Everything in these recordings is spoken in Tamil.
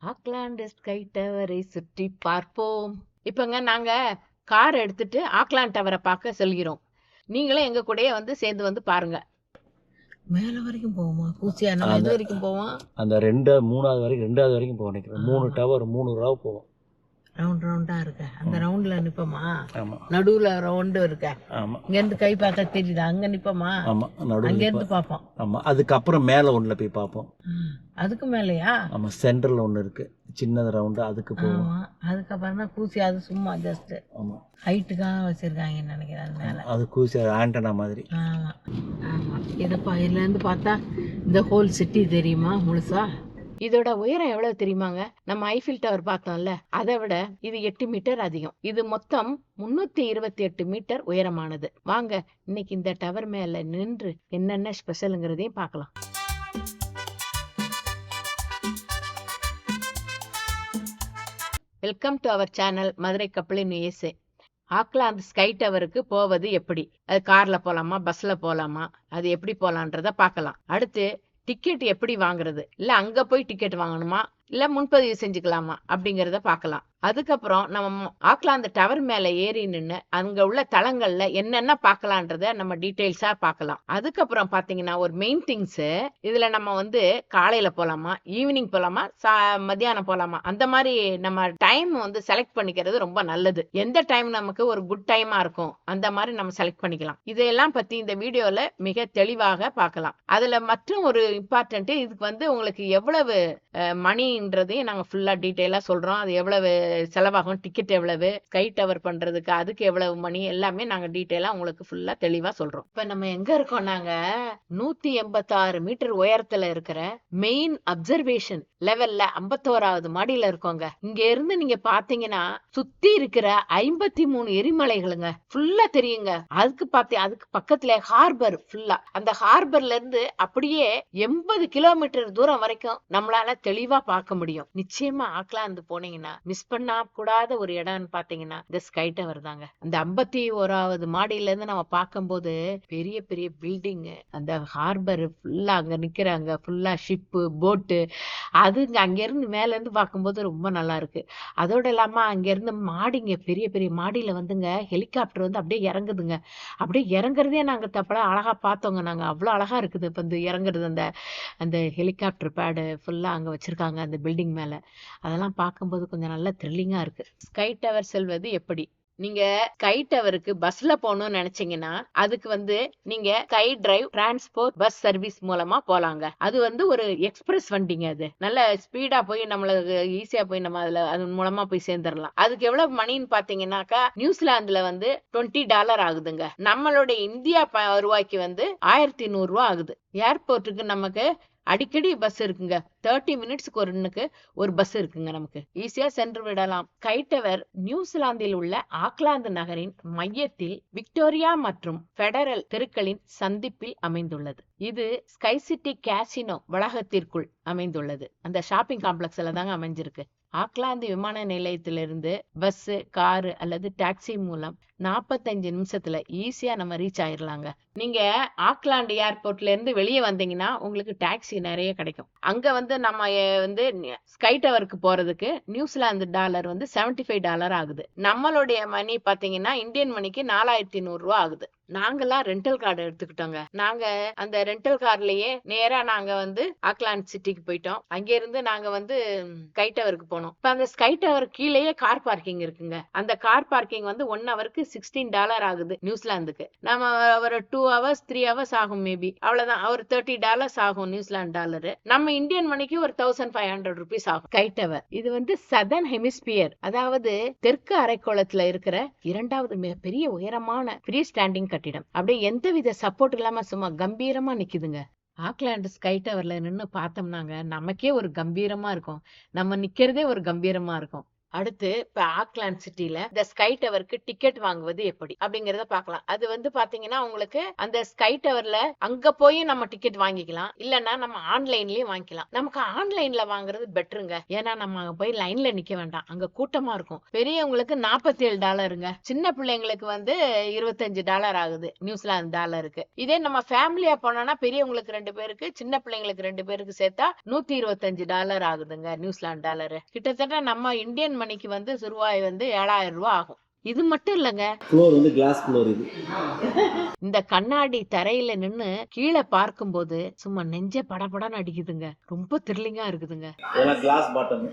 ஆக்லாந்து ஸ்கை டவரை சுற்றி பார்ப்போம். இப்பங்க நாங்க கார் எடுத்துட்டு ஆக்லாந்து டவரை பார்க்க செல்கிறோம். நீங்களும் எங்க கூடயே வந்து சேர்ந்து வந்து பாருங்க. மேல வரைக்கும் போவோமா? கூசியா நம்ம எது வரைக்கும் போவோம்? அந்த 3வது வரைக்கும் 2வது வரைக்கும் போக நினைக்கிறேன். 3 டவர் 3 ரூபா போவோம். ரவுண்டா இருக்க அந்த ரவுண்ட்ல நிப்போமா? ஆமா. நடுவுல ரவுண்டு இருக்க. ஆமா. இங்க இருந்து கை பார்த்தா தெரியுதா? அங்க நிப்போமா? ஆமா. நடுவுல அங்க இருந்து பாப்போம். ஆமா. அதுக்கப்புறம் மேல ஒண்ணுல போய் பார்ப்போம். அதுக்கு மேலயா? ஆமா. சென்டர்ல ஒண்ணு இருக்கு, சின்னது ரவுண்டு, அதுக்கு போவோம். ஆமா. அதுக்கப்புறம் தான் கூசி, அது சும்மா ஜஸ்ட் ஆமா ஹைட்டுக்காக வச்சிருக்காங்கன்னு நினைக்கிறேன். அது மேல அது கூசி ஆண்டனா மாதிரி. ஆமா ஆமா. இதப்பா இதுல இருந்து பார்த்தா இந்த ஹோல் சிட்டி தெரியுமா முழுசா? இதோட உயரம் எவ்வளவு தெரியுமாங்க? நம்ம ஐஃபில் டவர் பார்த்தோம்ல, அதை விட இது 8 மீட்டர் அதிகம். இது மொத்தம் 328 மீட்டர் உயரமானது. வாங்க இன்னைக்கு இந்த டவர் மேல நின்று என்னென்ன ஸ்பெஷலுங்கிறதையும் பார்க்கலாம். Welcome to our channel Madurai கப்பலின் USA. ஆக்லாந்து ஸ்கை டவருக்கு போவது எப்படி? அது கார்ல போலாமா, பஸ்ல போலாமா, அது எப்படி போலான்றத பார்க்கலாம். அடுத்து டிக்கெட் எப்படி வாங்குறது, இல்ல அங்க போய் டிக்கெட் வாங்கணுமா, இல்ல முன்பதிவு செஞ்சுக்கலாமா அப்படிங்கறத பார்க்கலாம். அதுக்கப்புறம் நம்ம ஆக்லாந்து டவர் மேல ஏறி நின்று அங்க உள்ள தளங்கள்ல என்னென்ன பார்க்கலான்றத நம்ம டீடைல்ஸா பார்க்கலாம். அதுக்கப்புறம் பாத்தீங்கன்னா ஒரு மெயின் திங்ஸ், இதுல நம்ம வந்து காலையில போலாமா, ஈவினிங் போலாமா, மத்தியானம் போலாமா, அந்த மாதிரி நம்ம டைம் வந்து செலக்ட் பண்ணிக்கிறது ரொம்ப நல்லது. எந்த டைம் நமக்கு ஒரு குட் டைமா இருக்கும் அந்த மாதிரி நம்ம செலக்ட் பண்ணிக்கலாம். இதையெல்லாம் பத்தி இந்த வீடியோல மிக தெளிவாக பார்க்கலாம். அதுல மற்றும் ஒரு இம்பார்ட்டன்ட், இதுக்கு வந்து உங்களுக்கு எவ்வளவு மணின்றதையும் நாங்க ஃபுல்லா டீடைலா சொல்றோம். அது எவ்வளவு செலவாகும், டிக்கெட் எவ்வளவு, ஸ்கை டவர் பண்றதுக்கு அதுக்கு எவ்வளவு மணி, எல்லாமே நாங்க டீடைலா உங்களுக்கு ஃபுல்லா தெளிவா சொல்றோம். இப்ப நம்ம எங்க இருக்கோம்? நாங்க 186 மீட்டர் உயரத்துல இருக்கிற மெயின் அப்சர்வேஷன் லெவல்ல 51வது மாடியில இருக்கோங்க. இங்க இருந்து நீங்க பாத்தீங்கன்னா சுத்தி இருக்கிற 53 எரிமலைகளுங்க ஃபுல்லா தெரியுங்க. அதுக்கு பக்கத்துல ஹார்பர் ஃபுல்லா, அந்த ஹார்பர்ல இருந்து அப்படியே 80 கிலோமீட்டர் தூரம் வரைக்கும் நம்மளால தெளிவா பார்க்க முடியும். நிச்சயமா ஆக்லாந்து போனீங்கன்னா மிஸ் பண்ண கூடாத ஒரு இடம்னு பாத்தீங்கன்னா இந்த ஸ்கை டவர் தாங்க. அந்த 51வது மாடியில இருந்து நம்ம பார்க்கும்போது பெரிய பெரிய பில்டிங், அந்த ஹார்பர் ஃபுல்லா அங்க நிக்கிறாங்க, ஃபுல்லா ஷிப்பு போட்டு, அதுங்க அங்க இருந்து மேல இருந்து பார்க்கும்போது ரொம்ப நல்லா இருக்கு. அதோட இல்லாம அங்க இருந்து மாடிங்க, பெரிய பெரிய மாடியில வந்துங்க ஹெலிகாப்டர் வந்து அப்படியே இறங்குதுங்க. அப்படியே இறங்குறதே நாங்க தப்படா அழகா பார்த்தோங்க. நாங்க அவ்வளவு அழகா இருக்குது இப்ப இந்த இறங்குறது. அந்த அந்த ஹெலிகாப்டர் பேடு ஃபுல்லா அங்க வச்சிருக்காங்க அந்த பில்டிங் மேல. அதெல்லாம் பார்க்கும்போது கொஞ்சம் நல்லா த்ரில்லிங்கா இருக்கு. ஸ்கை டவர் செல்வது எப்படி? நீங்க ஸ்கை டவருக்கு பஸ்ல போகணும்னு நினைச்சீங்கன்னா அதுக்கு வந்து நீங்க sky drive transport bus service மூலமா போலாங்க. அது வந்து ஒரு எக்ஸ்பிரஸ் வண்டிங்க. அது நல்ல ஸ்பீடா போய் நம்மளுக்கு ஈஸியா போய் நம்ம அதுல அது மூலமா போய் சேர்ந்துடலாம். அதுக்கு எவ்வளவு மணின்னு பாத்தீங்கன்னாக்கா நியூசிலாந்துல வந்து $20 ஆகுதுங்க. நம்மளுடைய இந்தியா ரூபாய்க்கு வந்து 1100 ரூபாய் ஆகுது. ஏர்போர்ட்டுக்கு நமக்கு அடிக்கடி பஸ் இருக்குங்க. 30 மினிட்ஸ்க்கு ஒரு பஸ் இருக்குங்க. நமக்கு ஈஸியா சென்று விடலாம். ஸ்கை டவர் நியூசிலாந்தில் உள்ள ஆக்லாந்து நகரின் மையத்தில் விக்டோரியா மற்றும் பெடரல் தெருக்களின் சந்திப்பில் அமைந்துள்ளது. இது ஸ்கை சிட்டி கேசினோ வளாகத்திற்குள் அமைந்துள்ளது. அந்த ஷாப்பிங் காம்ப்ளெக்ஸ்ல தாங்க அமைஞ்சிருக்கு. ஆக்லாந்து விமான நிலையத்திலிருந்து பஸ், காரு அல்லது டாக்ஸி மூலம் 45 நிமிஷத்துல ஈஸியா நம்ம ரீச் ஆயிடலாங்க. நீங்க ஆக்லாந்து ஏர்போர்ட்ல இருந்து வெளியே வந்தீங்கன்னா உங்களுக்கு டாக்ஸி நிறைய கிடைக்கும். அங்க வந்து நம்ம வந்து ஸ்கை டவருக்கு போறதுக்கு நியூசிலாந்து டாலர் வந்து $75 ஆகுது. நம்மளுடைய மணி பாத்தீங்கன்னா இந்தியன் மணிக்கு 4100 ரூபாய் ஆகுது. நாங்கெல்லாம் ரெண்டல் கார்டு எடுத்துக்கிட்டோங்க. நாங்க அந்த ரெண்டல் கார்லயே நேரா நாங்க வந்து ஆக்லாந்து சிட்டிக்கு போயிட்டோம். அங்க இருந்து நாங்க வந்து ஸ்கை டவருக்கு போனோம். இப்ப அந்த ஸ்கை டவர் கீழேயே கார் பார்க்கிங் இருக்குங்க. அந்த கார் பார்க்கிங் வந்து 1 ஹவருக்கு $16 ஆகுது நியூசிலாந்துக்கு. நம்ம ஒரு 2 ஹவர்ஸ் 3 ஹவர்ஸ் ஆகும் மேபி, அவ்வளவுதான். ஒரு $30 ஆகும் நியூசிலாந்து டாலரு. நம்ம இந்தியன் மணிக்கு ஒரு 1500 rupees ஆகும். ஸ்கை டவர் இது வந்து சதர்ன் ஹெமிஸ்பியர், அதாவது தெற்கு அரைக்கோளத்துல இருக்கிற 2வது மிகப்பெரிய உயரமான ஃப்ரீ ஸ்டாண்டிங் கட்டிடம். அப்படியே எந்தவித சப்போர்ட் இல்லாம சும்மா கம்பீரமா நிக்குதுங்க. ஆக்லாந்து ஸ்கை டவர்ல நின்னு பார்த்தோம்னாங்க நமக்கே ஒரு கம்பீரமா இருக்கும். நம்ம நிக்கிறதே ஒரு கம்பீரமா இருக்கும். அடுத்து இப்ப ஆக்லாந்து சிட்டில இந்த ஸ்கை டவருக்கு டிக்கெட் வாங்குவது எப்படி அப்படிங்கறத பார்க்கலாம். அது வந்து பாத்தீங்கன்னா உங்களுக்கு அந்த ஸ்கை டவர்ல அங்க போய் நம்ம டிக்கெட் வாங்கிக்கலாம், இல்லன்னா நம்ம ஆன்லைன்லயும் வாங்கிக்கலாம். நமக்கு ஆன்லைன்ல வாங்குறது பெட்டருங்க. ஏன்னா நம்ம அங்க போய் லைன்ல நிக்க வேண்டாம், அங்க கூட்டமா இருக்கும். பெரியவங்களுக்கு $47, சின்ன பிள்ளைங்களுக்கு வந்து $25 ஆகுது நியூசிலாந்து டாலருக்கு. இதே நம்ம ஃபேமிலியா போனோம்னா பெரியவங்களுக்கு 2 பேருக்கு, சின்ன பிள்ளைங்களுக்கு 2 பேருக்கு சேர்த்தா $125 ஆகுதுங்க நியூசிலாந்து டாலரு. கிட்டத்தட்ட நம்ம இந்தியன் மணிக்கு வந்து ரூபாய் வந்து 7000 ரூபாய் ஆகும். இது மட்டும் இல்லங்க, ஃப்ளோர் வந்து கிளாஸ் ஃப்ளோர். இது இந்த கண்ணாடி தரையில நின்னு கீழே பார்க்கும்போது சும்மா நெஞ்ச படபடன்னு அடிக்குதுங்க. ரொம்ப த்ரில்லிங்கா இருக்குதுங்க. இதெல்லாம் கிளாஸ் பாட்டம்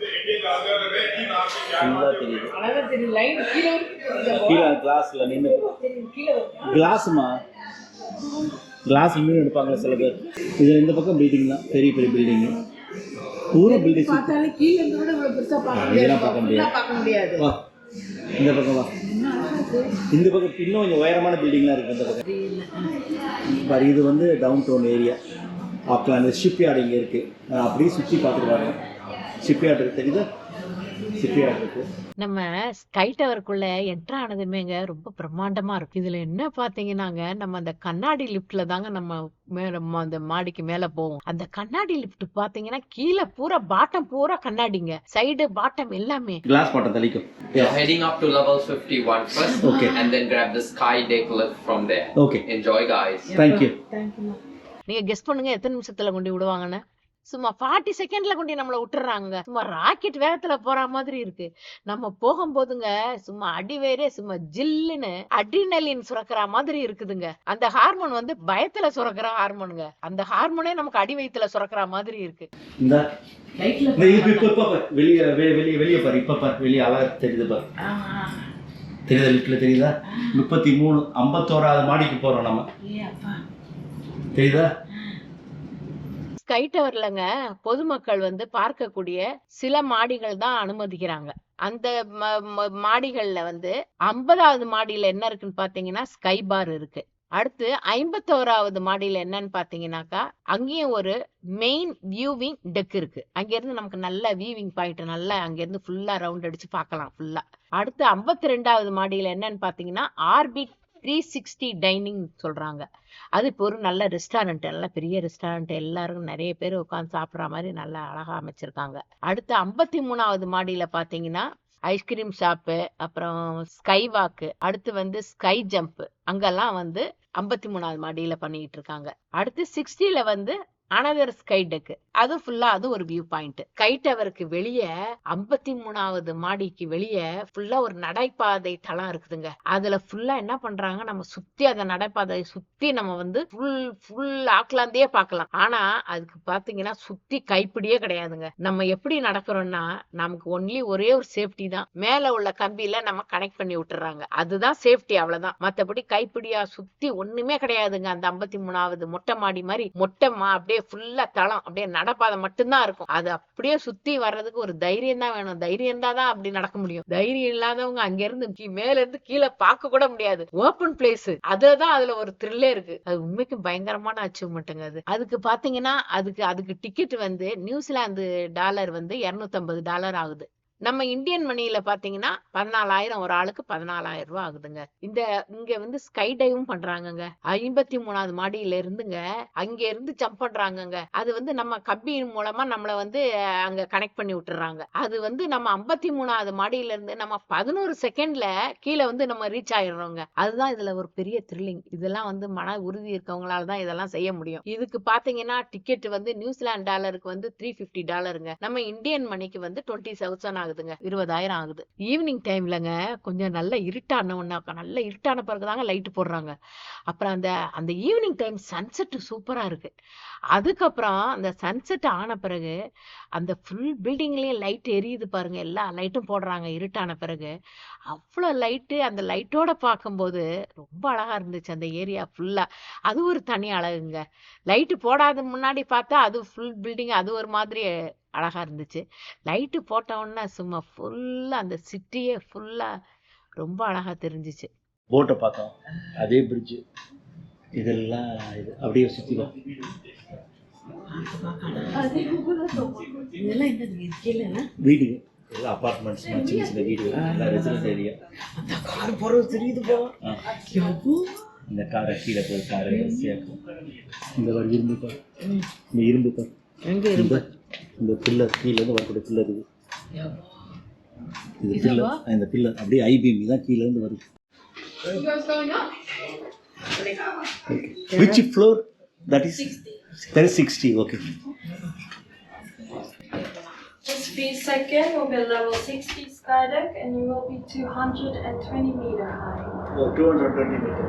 ஃபுல்லா தெரியுது. அழகா தெரியும், லைன் கீழே கீழே கிளாஸ்ல நின்று கிளாஸ்மா கிளாஸ் நின்று எடுப்பாங்களே சில பேர். இது இந்த பக்கம் பில்டிங் தான், பெரிய பெரிய பில்டிங், பூரா பில்டிங். பார்த்தாலே கீழ இருந்து கூட இவ்வளவு பெருசா பார்க்க முடியாது. வா இந்த பக்கம் வா. இந்த பக்கம் இன்னும் கொஞ்சம் உயரமான பில்டிங்லாம் இருக்குது இந்த பக்கம் பாரு. இது வந்து downtown area Oakland. Shipyard இங்கே இருக்குது, அப்படியே சுற்றி பார்த்துட்டு பாருங்க. ஷிப்யார்டு இருக்குது, தெரியுதா? ஷிப்யார்டு இருக்குது. நம்ம ஸ்கை டவருக்குள்ள என்ட்ரு ஆனதுமேங்க ரொம்ப பிரம்மாண்டமா இருக்கும். இதுல என்ன பாத்தீங்கன்னாங்க, நம்ம அந்த கண்ணாடி லிப்ட்ல தாங்க நம்ம மேல அந்த மாடிக்கு மேல போவோம். அந்த கண்ணாடி லிப்ட் பாத்தீங்கன்னா கீழே பூரா பாட்டம் பூரா கண்ணாடிங்க, சைடு பாட்டம் எல்லாமே கிளாஸ் பாட்டம் தெளிக்கும். You're heading up to level 51 first, Okay. and then grab the sky deck lift from there. Okay. Enjoy, guys. Thank you. நீங்க கெஸ் பண்ணுங்க எத்தனை நிமிஷத்துல கொண்டு விடுவாங்கன்னு. சும்மா 40 செகண்ட்ல கொண்டு நம்மள விட்டுறாங்க. சும்மா ராக்கெட் வேகத்துல போற மாதிரி இருக்கு. நம்ம போகும்போதுங்க சும்மா அடிவேரே சும்மா ஜில்லுன்னு அட்ரினலின் சுரக்கிற மாதிரி இருக்குதுங்க. அந்த ஹார்மோன் வந்து பயத்துல சுரக்கிற ஹார்மோனுங்க. அந்த ஹார்மோனே நமக்கு அடி வயித்துல சுரக்கிற மாதிரி இருக்கு. இந்த வெளியே வெளியே பாரு. இப்ப பாரு வெளியே அழகா தெரியுது பாரு. தெரியுதா? லிப்ட்ல தெரியுதா? 33 51வது மாடிக்கு போறோம் நம்ம. தெரியுதா? ஸ்கை டவர்லங்க பொதுமக்கள் வந்து பார்க்கக்கூடிய சில மாடிகள் தான் அனுமதிக்கிறாங்க. அந்த மாடிகள்ல வந்து 50வது மாடியில என்ன இருக்குன்னு பாத்தீங்கன்னா ஸ்கை பார் இருக்கு. அடுத்து 51வது மாடியில என்னன்னு பாத்தீங்கன்னாக்கா அங்கேயும் ஒரு மெயின் வியூவிங் டெக் இருக்கு. அங்க இருந்து நமக்கு நல்ல வியூவிங் பாயிண்ட், நல்லா அங்க இருந்து ஃபுல்லா ரவுண்ட் அடிச்சு பார்க்கலாம் ஃபுல்லா. அடுத்து 52வது மாடியில என்னன்னு பாத்தீங்கன்னா ஆர்பிட் 360 டைனிங் சொல்றாங்க. அது இப்போ ஒரு நல்ல ரெஸ்டாரண்ட், நல்ல பெரிய ரெஸ்டாரண்ட், எல்லாரும் நிறைய பேர் உட்காந்து சாப்பிட்ற மாதிரி நல்லா அழகா அமைச்சிருக்காங்க. அடுத்து 53வது மாடியில பாத்தீங்கன்னா ஐஸ்கிரீம் ஷாப்பு, அப்புறம் ஸ்கை வாக்கு, அடுத்து வந்து ஸ்கை ஜம்ப், அங்கெல்லாம் வந்து 53வது மாடியில பண்ணிட்டு இருக்காங்க. அடுத்து 60ல வந்து அனதர் ஸ்கை டெக், அது ஃபுல்லா அது ஒரு வியூ பாயிண்ட். ஸ்கை டவருக்கு வெளியே 53வது மாடிக்கு வெளியே ஃபுல்லா ஒரு நடைபாதை தளம் இருக்குதுங்க. அதுல ஃபுல்லா என்ன பண்றாங்க, நம்ம சுத்தி அந்த நடைபாதையை சுத்தி நம்ம வந்து ஃபுல் ஆக்லாந்தே பார்க்கலாம். ஆனா அதுக்கு பாத்தீங்கன்னா சுத்தி கைப்பிடியே கிடையாதுங்க. நம்ம எப்படி நடக்கிறோம்னா நமக்கு ஒன்லி ஒரே ஒரு சேஃப்டி தான், மேல உள்ள கம்பியில நம்ம கனெக்ட் பண்ணி விட்டுறாங்க, அதுதான் சேஃப்டி, அவ்வளவுதான். மத்தபடி கைப்பிடியா சுத்தி ஒண்ணுமே கிடையாதுங்க. அந்த 53வது மொட்டை மாடி மாதிரி அப்படியே ஃபுல்லா தளம், அப்படியே நடப்பாதை மட்டும்தான் இருக்கும். அது அப்படியே சுத்தி வர்றதுக்கு ஒரு தைரியம் தான் வேணும். தைரியம் தான் அப்படி நடக்க முடியும். தைரியம் இல்லாதவங்க அங்க இருந்து மேல இருந்து கீழே பார்க்க கூட முடியாது. ஓபன் பிளேஸ், அதுலதான் அதுல ஒரு த்ரில்லே இருக்கு. அது உண்மைக்கு பயங்கரமான அச்சீவ்மெண்ட்டுங்க. அதுக்கு பாத்தீங்கன்னா அதுக்கு டிக்கெட் வந்து நியூசிலாந்து டாலர் வந்து $250 ஆகுது. நம்ம இந்தியன் மணியில பாத்தீங்கன்னா 14,000, ஒரு ஆளுக்கு 14,000 ரூபாய் ஆகுதுங்க. இங்க வந்து ஸ்கை டைவும் பண்றாங்கங்க. 53வது மாடியில இருந்துங்க அங்க இருந்து ஜம்ப் பண்றாங்கங்க. அது வந்து நம்ம கம்பியின் மூலமா நம்மள வந்து அங்க கனெக்ட் பண்ணி விட்டுறாங்க. அது வந்து நம்ம 53வது மாடியில இருந்து நம்ம 11 செகண்ட்ல கீழே வந்து நம்ம ரீச் ஆயிடுறோங்க. அதுதான் இதுல ஒரு பெரிய த்ரில்லிங். இதெல்லாம் வந்து மன உறுதி இருக்கவங்களால தான் இதெல்லாம் செய்ய முடியும். இதுக்கு பாத்தீங்கன்னா டிக்கெட் வந்து நியூசிலாந்து டாலருக்கு வந்து $350, நம்ம இந்தியன் மணிக்கு வந்து 20,000 ஆகுதுங்க, 20,000 ஆகுது. ஈவினிங் டைம்லங்க கொஞ்சம் நல்ல இருட்டான நல்ல இருட்டான பிறகுதாங்க லைட் போடுறாங்க. அப்புறம் அந்த ஈவினிங் டைம் சன்செட் சூப்பரா இருக்கு. அதுக்கப்புறம் அந்த சன்செட் ஆன பிறகு அந்த ஃபுல் பில்டிங்லயும் லைட் எரியுது பாருங்க, எல்லா லைட்டும் போடுறாங்க இருட்டான பிறகு. அவ்வளவு லைட்டு, அந்த லைட்டோட பார்க்கும்போது ரொம்ப அழகா இருந்துச்சு அந்த ஏரியா ஃபுல்லா. அது ஒரு தனி அழகுங்க. லைட்டு போடாத முன்னாடி பார்த்தா அது ஃபுல் பில்டிங் அது ஒரு மாதிரி அழகா இருந்துச்சு. லைட்டு போட்ட உடனே சும்மா ஃபுல்லா அந்த சிட்டியே ஃபுல்லா ரொம்ப அழகா தெரிஞ்சிச்சு. போட்டை பார்த்தோம், அதே பிரிட்ஜு, இதெல்லாம் இது அப்படியே சுற்றிடும். வீட்டுக்கு எல்லாம் அபார்ட்மெண்ட்ஸ் சின்ன சின்ன வீடு எல்லாம் ரெசிடென்ஸ் ஏரியா. அந்த கார் போறது தெரியுதுப்பா. எவ்வளோ இந்த காரை கீழே போய் காரை வரிசையாக இந்த வரி இரும்பு பார், இந்த இரும்பு பார், எங்க இரும்பு? இந்த பில்லர் கீழேருந்து வரக்கூடிய பில்லர் இது. இது பில்லர், இந்த பில்லர் அப்படியே ஐபிஎம் தான் கீழேருந்து வருது. Which floor? That is 60. Okay. This speed second will be level 60 skydeck and you will be 220 meter high. Oh, 220 meter.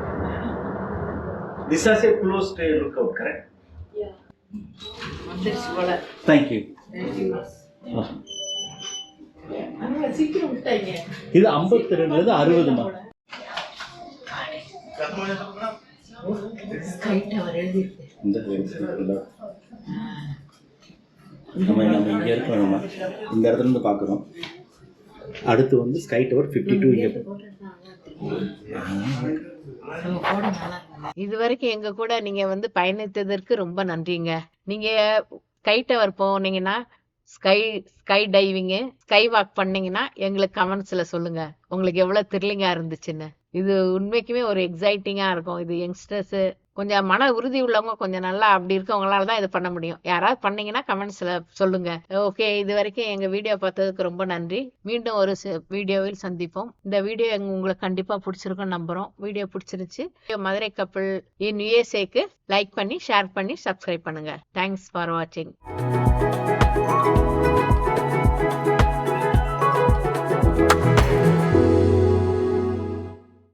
This has a closed lookout, correct? Yeah. வந்துருச்சு போல. Thank you. Oh. சீக்கிரம் விட்டாங்க. இது 52லேருந்து 60மா? ஸ்கை டவர் எழுதிருக்கு. இந்த நம்ம இங்கே இருக்கோம், நம்ம இந்த இடத்துல இருந்து பார்க்குறோம். அடுத்து வந்து ஸ்கை டவர் 52 இங்கே. இது வரைக்கும் எங்க கூட நீங்க வந்து பயணித்ததற்கு ரொம்ப நன்றிங்க. நீங்க ஸ்கை டவர் போனீங்கன்னா ஸ்கை டைவிங்கு ஸ்கை வாக் பண்ணீங்கன்னா எங்களுக்கு கமெண்ட்ஸ்ல சொல்லுங்க உங்களுக்கு எவ்வளவு த்ரில்லிங்கா இருந்துச்சுன்னு. இது உண்மைக்குமே ஒரு எக்ஸைட்டிங்கா இருக்கும். இது யங்ஸ்டர்ஸ் கொஞ்சம் மன உறுதி உள்ளவங்க கொஞ்சம் நல்லா அப்படி இருக்கவங்களால தான் இது பண்ண முடியும். யாராவது பண்ணீங்கன்னா கமெண்ட்ஸ்ல சொல்லுங்க. ஓகே, இது வரைக்கும் எங்க வீடியோ பார்த்ததுக்கு ரொம்ப நன்றி. மீண்டும் ஒரு வீடியோவில் சந்திப்போம். இந்த வீடியோ உங்களுக்கு கண்டிப்பா பிடிச்சிருக்கும் நம்புறோம். வீடியோ பிடிச்சிருச்சு மதுரை கப்பல் இன் யுஎஸ்ஏக்கு லைக் பண்ணி ஷேர் பண்ணி சப்ஸ்கிரைப் பண்ணுங்க. தேங்க்ஸ் ஃபார் வாட்சிங்.